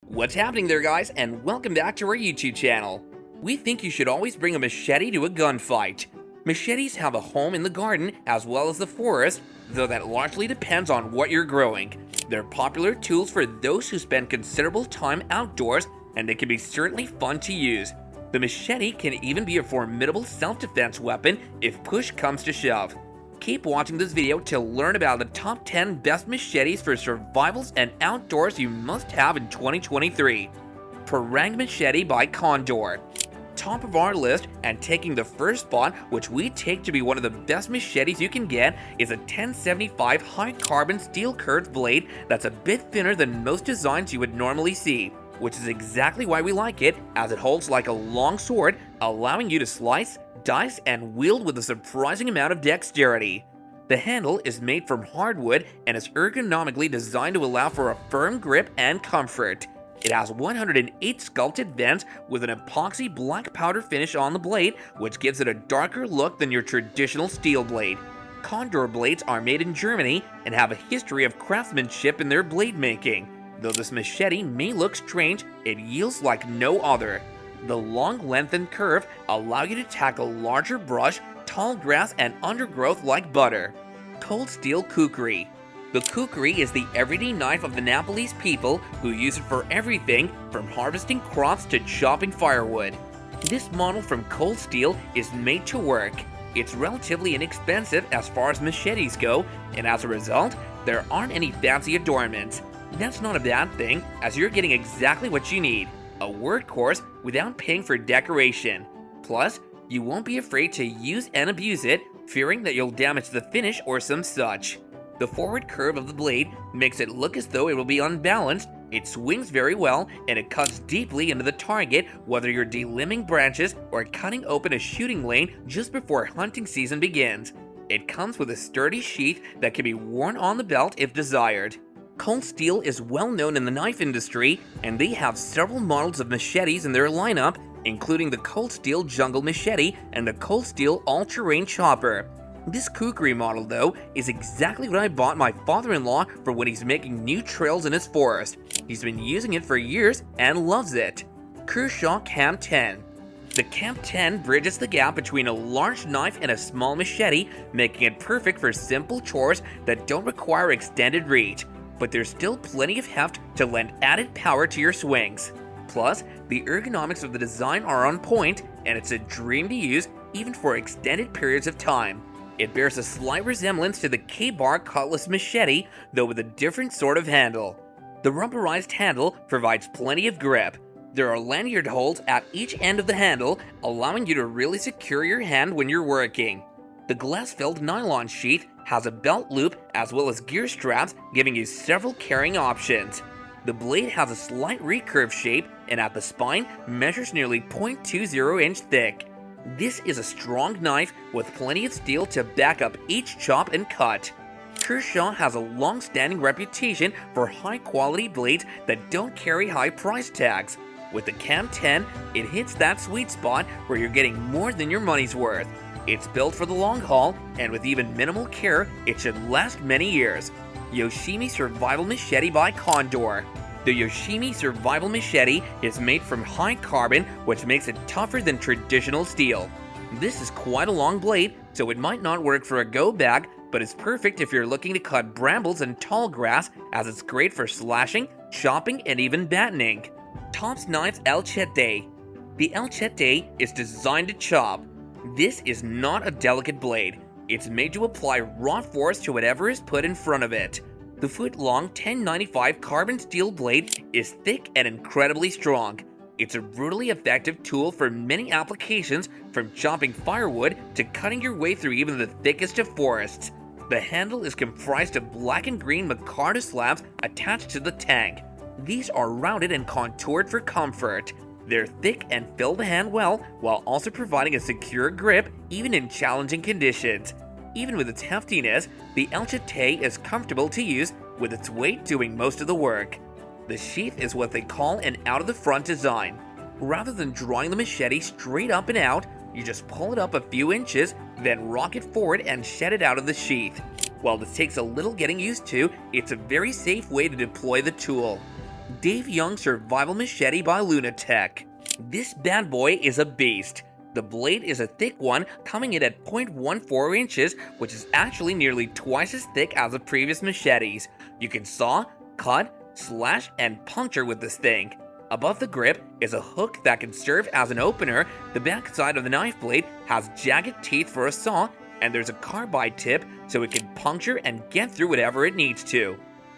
What's happening there, guys, and welcome back to our YouTube channel. We think you should always bring a machete to a gunfight. Machetes have a home in the garden as well as the forest, though that largely depends on what you're growing. They're popular tools for those who spend considerable time outdoors, and they can be certainly fun to use. The machete can even be a formidable self-defense weapon if push comes to shove. Keep watching this video to learn about the top 10 best machetes for survivals and outdoors you must have in 2023. Parang Machete by Condor. Top of our list, and taking the first spot, which we take to be one of the best machetes you can get, is a 1075 high carbon steel curved blade that's a bit thinner than most designs you would normally see, which is exactly why we like it, as it holds like a long sword, allowing you to slice, dice, and wield with a surprising amount of dexterity. The handle is made from hardwood and is ergonomically designed to allow for a firm grip and comfort. It has 108 sculpted vents with an epoxy black powder finish on the blade, which gives it a darker look than your traditional steel blade. Condor blades are made in Germany and have a history of craftsmanship in their blade making. Though this machete may look strange, it yields like no other. The long length and curve allow you to tackle larger brush, tall grass, and undergrowth like butter. Cold Steel Kukri. The kukri is the everyday knife of the Nepalese people, who use it for everything from harvesting crops to chopping firewood. This model from Cold Steel is made to work. It's relatively inexpensive as far as machetes go, and as a result, there aren't any fancy adornments. That's not a bad thing, as you're getting exactly what you need. A workhorse without paying for decoration. Plus, you won't be afraid to use and abuse it, fearing that you'll damage the finish or some such. The forward curve of the blade makes it look as though it will be unbalanced, it swings very well, and it cuts deeply into the target, whether you're delimbing branches or cutting open a shooting lane just before hunting season begins. It comes with a sturdy sheath that can be worn on the belt if desired. Cold Steel is well known in the knife industry, and they have several models of machetes in their lineup, including the Cold Steel Jungle Machete and the Cold Steel All-Terrain Chopper. This kukri model, though, is exactly what I bought my father-in-law for when he's making new trails in his forest. He's been using it for years and loves it. Kershaw Cam 10. The Cam 10 bridges the gap between a large knife and a small machete, making it perfect for simple chores that don't require extended reach. But there's still plenty of heft to lend added power to your swings. Plus, the ergonomics of the design are on point, and it's a dream to use even for extended periods of time. It bears a slight resemblance to the Ka-Bar Cutlass Machete, though with a different sort of handle. The rubberized handle provides plenty of grip. There are lanyard holes at each end of the handle, allowing you to really secure your hand when you're working. The glass-filled nylon sheath has a belt loop as well as gear straps, giving you several carrying options. The blade has a slight recurve shape, and at the spine measures nearly 0.20 inch thick. This is a strong knife with plenty of steel to back up each chop and cut. Kershaw has a long-standing reputation for high-quality blades that don't carry high price tags. With the Cam 10, it hits that sweet spot where you're getting more than your money's worth. It's built for the long haul, and with even minimal care, it should last many years. Yoshimi Survival Machete by Condor. The Yoshimi Survival Machete is made from high carbon, which makes it tougher than traditional steel. This is quite a long blade, so it might not work for a go bag, but it's perfect if you're looking to cut brambles and tall grass, as it's great for slashing, chopping, and even battening. Tops Knives El Chete. The El Chete is designed to chop. This is not a delicate blade. It's made to apply raw force to whatever is put in front of it. The foot-long 1095 carbon steel blade is thick and incredibly strong. It's a brutally effective tool for many applications, from chopping firewood to cutting your way through even the thickest of forests. The handle is comprised of black and green micarta slabs attached to the tang. These are rounded and contoured for comfort. They're thick and fill the hand well, while also providing a secure grip even in challenging conditions. Even with its heftiness, the El Chete is comfortable to use, with its weight doing most of the work. The sheath is what they call an out-of-the-front design. Rather than drawing the machete straight up and out, you just pull it up a few inches, then rock it forward and shed it out of the sheath. While this takes a little getting used to, it's a very safe way to deploy the tool. Dave Young Survival Machete by Lunatech. This bad boy is a beast. The blade is a thick one, coming in at 0.14 inches, which is actually nearly twice as thick as the previous machetes. You can saw, cut, slash, and puncture with this thing. Above the grip is a hook that can serve as an opener. The back side of the knife blade has jagged teeth for a saw, and there's a carbide tip so it can puncture and get through whatever it needs to.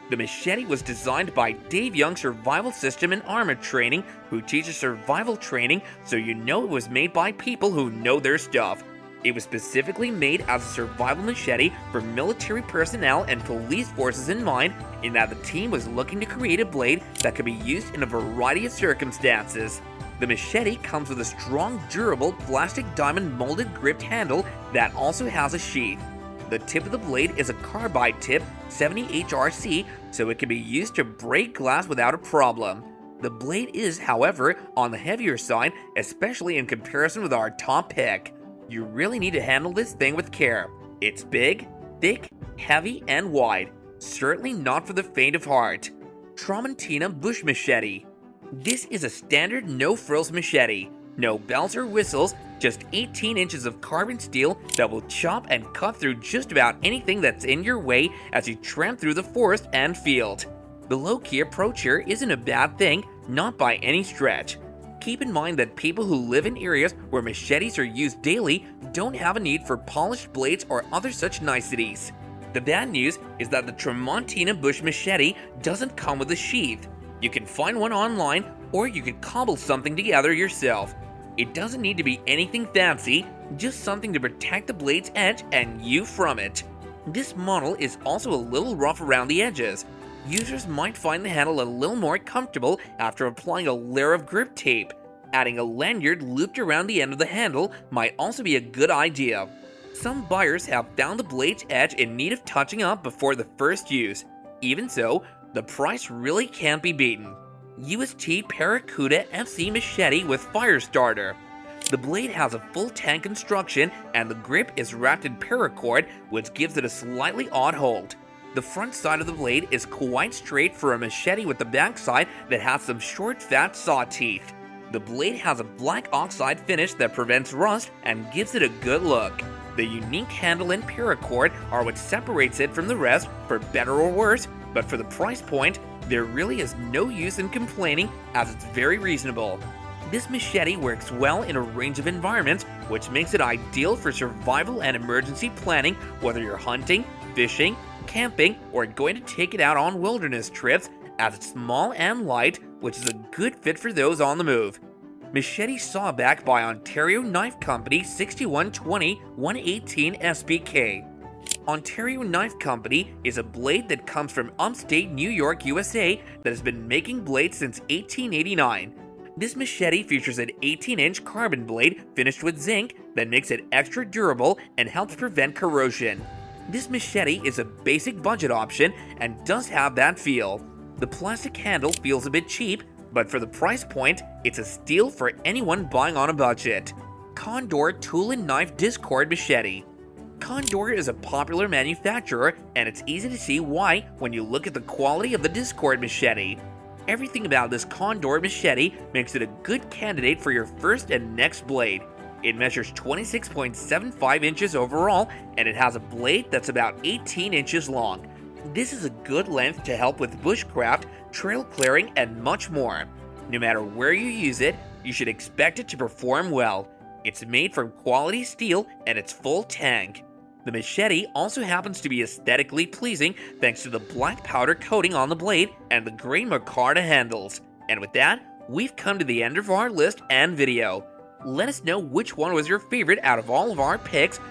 The machete was designed by Dave Young Survival System and Armor Training, who teaches survival training, so you know it was made by people who know their stuff. It was specifically made as a survival machete for military personnel and police forces in mind, in that the team was looking to create a blade that could be used in a variety of circumstances. The machete comes with a strong, durable plastic diamond molded gripped handle that also has a sheath. The tip of the blade is a carbide tip 70HRC, so it can be used to break glass without a problem. The blade is, however, on the heavier side, especially in comparison with our top pick. You really need to handle this thing with care. It's big, thick, heavy, and wide. Certainly not for the faint of heart. Tramontina Bush Machete. This is a standard no-frills machete. No bells or whistles, just 18 inches of carbon steel that will chop and cut through just about anything that's in your way as you tramp through the forest and field. The low-key approach here isn't a bad thing, not by any stretch. Keep in mind that people who live in areas where machetes are used daily don't have a need for polished blades or other such niceties. The bad news is that the Tramontina Bush Machete doesn't come with a sheath. You can find one online, or you can cobble something together yourself. It doesn't need to be anything fancy, just something to protect the blade's edge and you from it. This model is also a little rough around the edges. Users might find the handle a little more comfortable after applying a layer of grip tape. Adding a lanyard looped around the end of the handle might also be a good idea. Some buyers have found the blade's edge in need of touching up before the first use. Even so, the price really can't be beaten. UST Paracuda FC Machete with Fire Starter. The blade has a full tank construction and the grip is wrapped in paracord, which gives it a slightly odd hold. The front side of the blade is quite straight for a machete with the back side that has some short fat saw teeth. The blade has a black oxide finish that prevents rust and gives it a good look. The unique handle and paracord are what separates it from the rest, for better or worse, but for the price point, there really is no use in complaining, as it's very reasonable. This machete works well in a range of environments, which makes it ideal for survival and emergency planning, whether you're hunting, fishing, camping, or going to take it out on wilderness trips, as it's small and light, which is a good fit for those on the move. Machete Sawback by Ontario Knife Company 6120-118 SBK. Ontario Knife Company is a blade that comes from upstate New York, USA, that has been making blades since 1889. This machete features an 18-inch carbon blade finished with zinc that makes it extra durable and helps prevent corrosion. This machete is a basic budget option and does have that feel. The plastic handle feels a bit cheap, but for the price point, it's a steal for anyone buying on a budget. Condor Tool and Knife Discord Machete. Condor is a popular manufacturer, and it's easy to see why when you look at the quality of the Discord machete. Everything about this Condor machete makes it a good candidate for your first and next blade. It measures 26.75 inches overall, and it has a blade that's about 18 inches long. This is a good length to help with bushcraft, trail clearing, and much more. No matter where you use it, you should expect it to perform well. It's made from quality steel and it's full tank. The machete also happens to be aesthetically pleasing thanks to the black powder coating on the blade and the gray micarta handles. And with that, we've come to the end of our list and video. Let us know which one was your favorite out of all of our picks